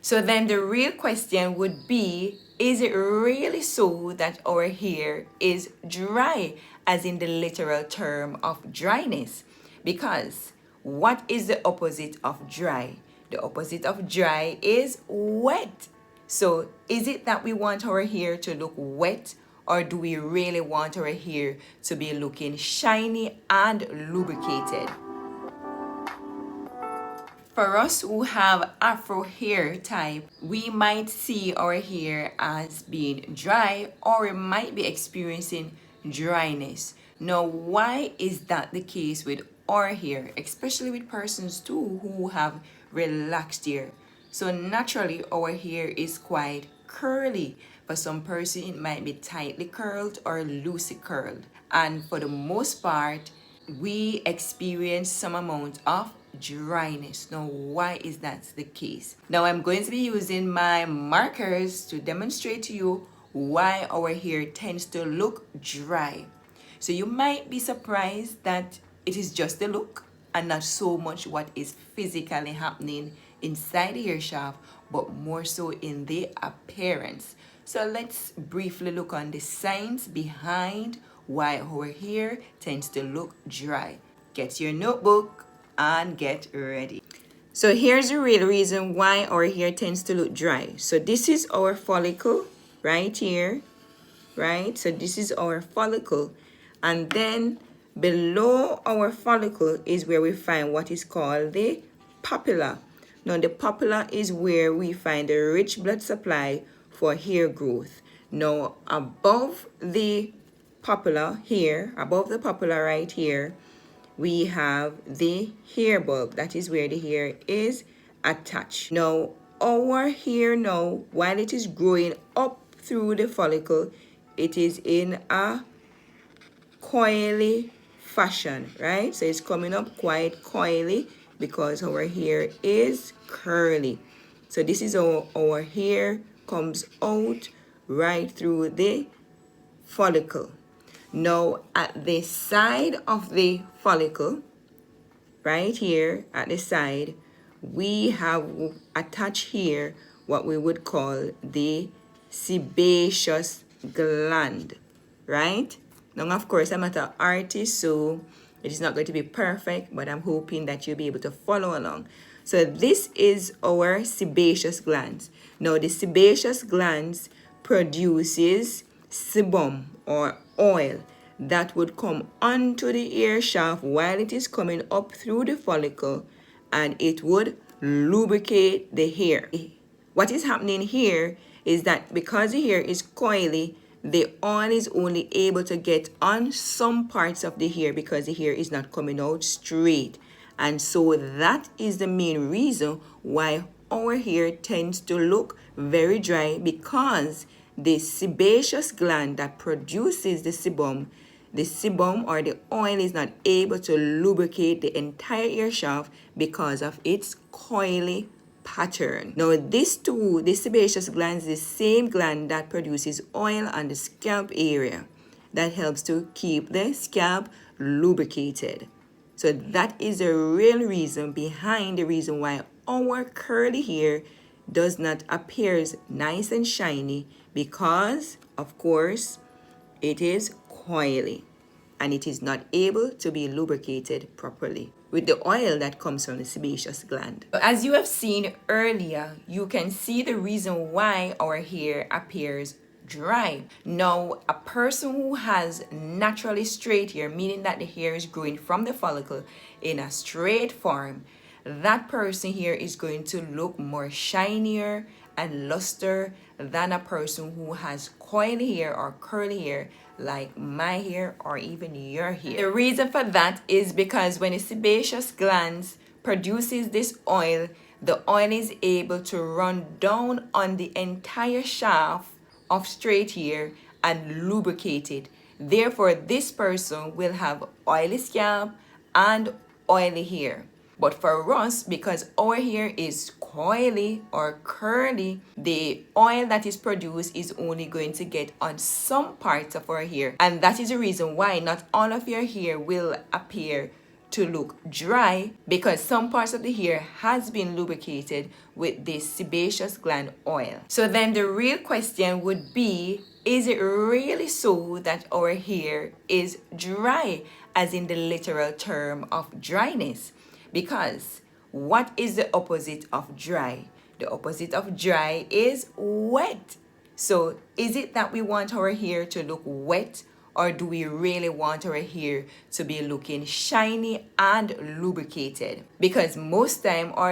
So then the real question would be, is it really so that our hair is dry, as in the literal term of dryness? Because what is the opposite of dry? The opposite of dry is wet. So is it that we want our hair to look wet, or do we really want our hair to be looking shiny and lubricated? For us who have afro hair type, we might see our hair as being dry, or we might be experiencing dryness. Now, why is that the case with our hair, especially with persons too who have relaxed hair? So naturally, our hair is quite curly. For some person, it might be tightly curled or loosely curled. And for the most part, we experience some amount of dryness. Now, why is that the case? Now, I'm going to be using my markers to demonstrate to you why our hair tends to look dry. So you might be surprised that it is just the look and not so much what is physically happening inside the hair shaft, but more so in the appearance. So let's briefly look on the signs behind why our hair tends to look dry. Get your notebook and get ready. So here's the real reason why our hair tends to look dry. So this is our follicle right here, right? So this is our follicle. And then below our follicle is where we find what is called the papilla. Now the papilla is where we find the rich blood supply for hair growth. Now above the papilla here, above the papilla right here, we have the hair bulb. That is where the hair is attached. Now our hair now, while it is growing up through the follicle, it is in a coily fashion, right? So it's coming up quite coily because our hair is curly. So this is our hair comes out right through the follicle. Now at the side of the follicle, right here at the side, we have attached here what we would call the sebaceous gland, right? Now, of course, I'm not an artist, so it is not going to be perfect, but I'm hoping that you'll be able to follow along. So this is our sebaceous glands. Now, the sebaceous glands produces sebum or oil that would come onto the hair shaft while it is coming up through the follicle, and it would lubricate the hair. What is happening here is that because the hair is coily, the oil is only able to get on some parts of the hair because the hair is not coming out straight. And so that is the main reason why our hair tends to look very dry, because the sebaceous gland that produces the sebum or the oil is not able to lubricate the entire hair shaft because of its coily pattern. Now this too, the sebaceous gland is the same gland that produces oil on the scalp area that helps to keep the scalp lubricated. So that is the real reason behind the reason why our curly hair does not appear nice and shiny, because of course it is coily and it is not able to be lubricated properly with the oil that comes from the sebaceous gland. As you have seen earlier, you can see the reason why our hair appears dry. Now, a person who has naturally straight hair, meaning that the hair is growing from the follicle in a straight form, that person here is going to look more shinier and luster than a person who has coily hair or curly hair like my hair or even your hair. The reason for that is because when the sebaceous glands produces this oil, the oil is able to run down on the entire shaft of straight hair and lubricate it. Therefore, this person will have oily scalp and oily hair. But for us, because our hair is coily or curly, the oil that is produced is only going to get on some parts of our hair. And that is the reason why not all of your hair will appear to look dry because some parts of the hair has been lubricated with this sebaceous gland oil. So then the real question would be, is it really so that our hair is dry, as in the literal term of dryness? Because what is the opposite of dry? The opposite of dry is wet. So is it that we want our hair to look wet, or do we really want our hair to be looking shiny and lubricated? Because most time, or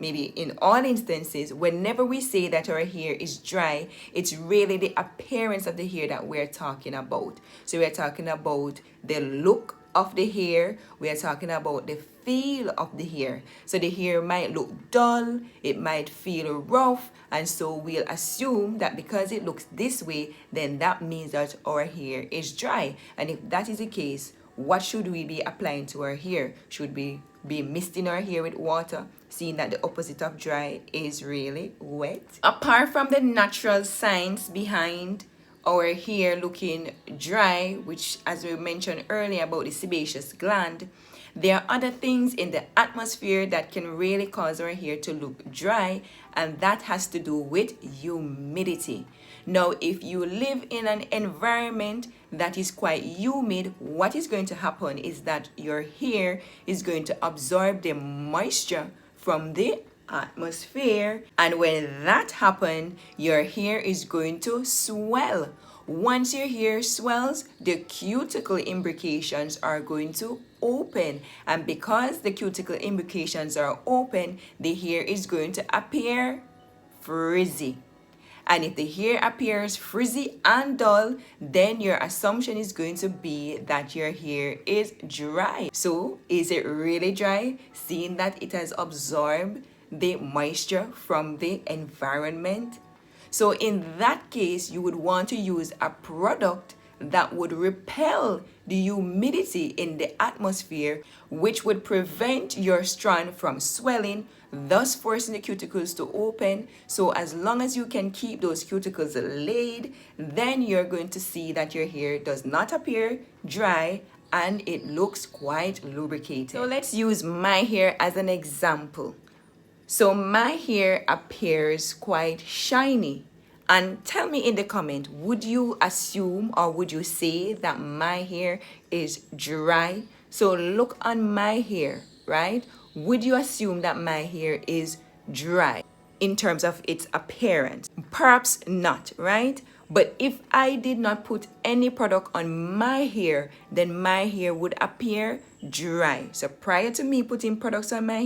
maybe in all instances, whenever we say that our hair is dry, it's really the appearance of the hair that we're talking about. So we're talking about the look of the hair, we are talking about the feel of the hair. So the hair might look dull, it might feel rough, and so we'll assume that because it looks this way, then that means that our hair is dry. And if that is the case, what should we be applying to our hair? Should we be misting our hair with water, seeing that the opposite of dry is really wet? Apart from the natural science behind our hair looking dry, which, as we mentioned earlier about the sebaceous gland, there are other things in the atmosphere that can really cause our hair to look dry, and that has to do with humidity. Now, if you live in an environment that is quite humid, what is going to happen is that your hair is going to absorb the moisture from the atmosphere, and when that happens, your hair is going to swell. Once your hair swells, the cuticle imbrications are going to open, and because the cuticle imbrications are open, the hair is going to appear frizzy. And if the hair appears frizzy and dull, then your assumption is going to be that your hair is dry. So is it really dry, seeing that it has absorbed the moisture from the environment? So in that case, you would want to use a product that would repel the humidity in the atmosphere, which would prevent your strand from swelling, thus forcing the cuticles to open. So as long as you can keep those cuticles laid, then you're going to see that your hair does not appear dry and it looks quite lubricated. So let's use my hair as an example. So my hair appears quite shiny. And tell me in the comment, would you assume or would you say that my hair is dry? So look on my hair, right? Would you assume that my hair is dry in terms of its appearance? Perhaps not, right? But if I did not put any product on my hair, then my hair would appear dry. So prior to me putting products on my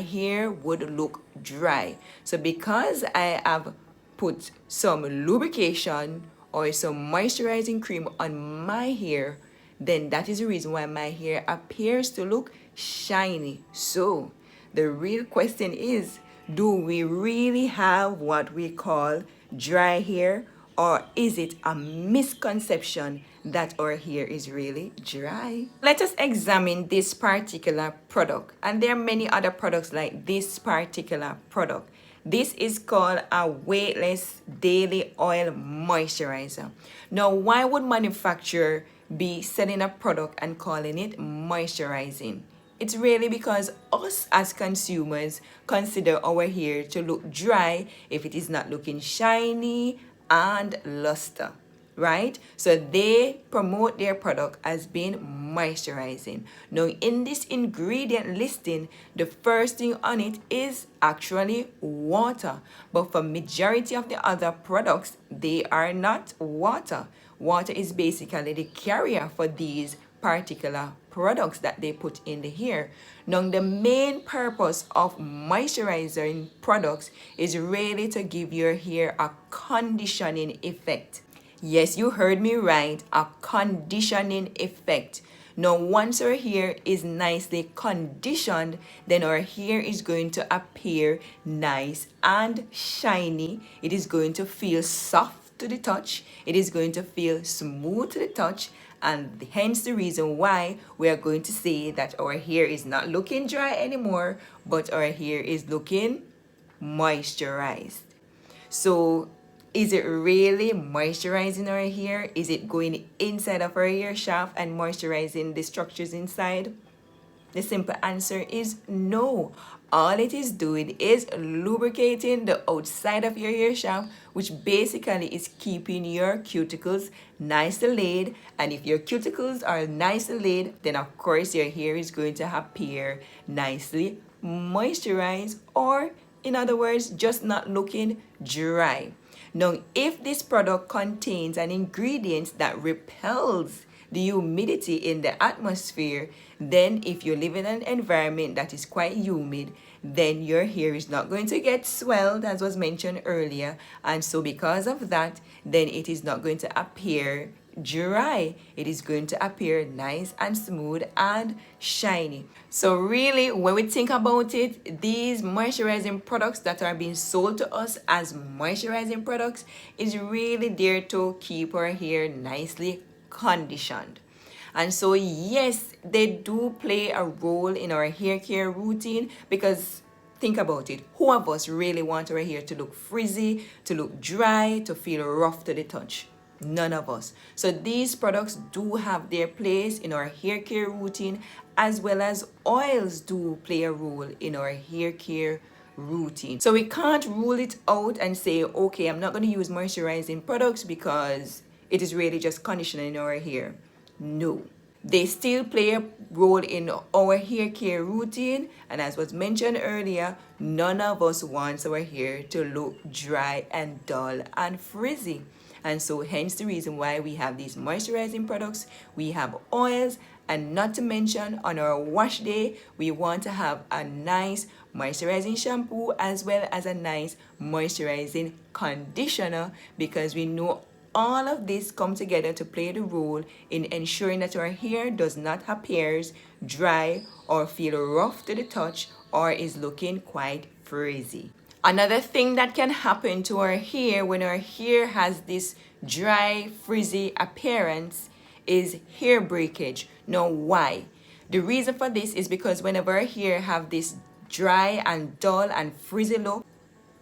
hair would look dry. So because I have put some lubrication or some moisturizing cream on my hair, then that is the reason why my hair appears to look shiny. So the real question is, do we really have what we call dry hair, or is it a misconception that our hair is really dry? Let us examine this particular product, and there are many other products like this particular product. This is called a weightless daily oil moisturizer. Now, why would manufacturer be selling a product and calling it moisturizing? It's really because us as consumers consider our hair to look dry if it is not looking shiny and luster, right? So they promote their product as being moisturizing. Now, in this ingredient listing, the first thing on it is actually water. But for majority of the other products, they are not water. Water is basically the carrier for these particular products that they put in the hair. Now, the main purpose of moisturizing products is really to give your hair a conditioning effect. Yes, you heard me right, a conditioning effect. Now, once our hair is nicely conditioned, then our hair is going to appear nice and shiny. It is going to feel soft to the touch. It is going to feel smooth to the touch. And hence the reason why we are going to say that our hair is not looking dry anymore, but our hair is looking moisturized. So is it really moisturizing our hair? Is it going inside of our hair shaft and moisturizing the structures inside? The simple answer is no. All it is doing is lubricating the outside of your hair shaft, which basically is keeping your cuticles nicely laid. And if your cuticles are nicely laid, then of course your hair is going to appear nicely moisturized, or in other words, just not looking dry. Now, if this product contains an ingredient that repels the humidity in the atmosphere, then if you live in an environment that is quite humid, then your hair is not going to get swelled, as was mentioned earlier, and so because of that, then it is not going to appear dry. It is going to appear nice and smooth and shiny. So really, when we think about it, these moisturizing products that are being sold to us as moisturizing products is really there to keep our hair nicely conditioned. And so yes, they do play a role in our hair care routine, because think about it, who of us really want our hair to look frizzy, to look dry, to feel rough to the touch? None of us. So these products do have their place in our hair care routine, as well as oils do play a role in our hair care routine. So we can't rule it out and say, okay, I'm not going to use moisturizing products because it is really just conditioning our hair. No. They still play a role in our hair care routine, and as was mentioned earlier, none of us wants our hair to look dry and dull and frizzy. And so hence the reason why we have these moisturizing products, we have oils, and not to mention on our wash day, we want to have a nice moisturizing shampoo as well as a nice moisturizing conditioner, because we know all of this come together to play the role in ensuring that our hair does not appear dry or feel rough to the touch or is looking quite frizzy. Another thing that can happen to our hair when our hair has this dry, frizzy appearance is hair breakage. Now, why? The reason for this is because whenever our hair have this dry and dull and frizzy look,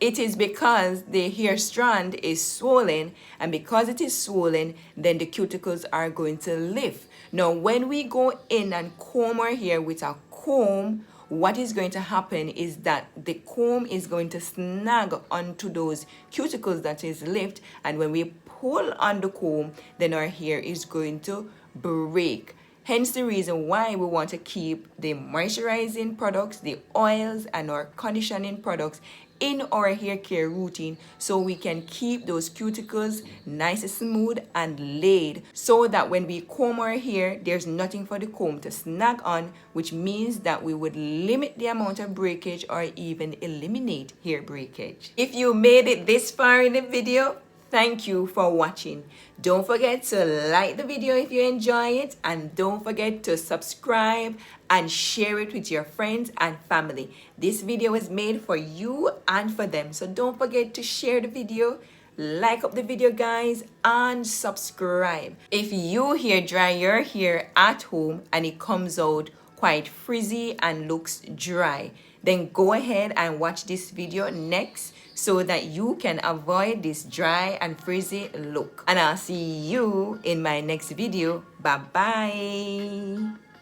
it is because the hair strand is swollen, and because it is swollen, then the cuticles are going to lift. Now, when we go in and comb our hair with a comb, what is going to happen is that the comb is going to snag onto those cuticles that is lift, and when we pull on the comb, then our hair is going to break. Hence the reason why we want to keep the moisturizing products, the oils, and our conditioning products in our hair care routine, so we can keep those cuticles nice and smooth and laid, so that when we comb our hair, there's nothing for the comb to snag on, which means that we would limit the amount of breakage or even eliminate hair breakage. If you made it this far in the video, thank you for watching. Don't forget to like the video if you enjoy it, and don't forget to subscribe and share it with your friends and family. This video is made for you and for them, so don't forget to share the video, like up the video guys, and subscribe. If you hair dry your hair at home and it comes out quite frizzy and looks dry, then go ahead and watch this video next, so that you can avoid this dry and frizzy look. And I'll see you in my next video. Bye bye.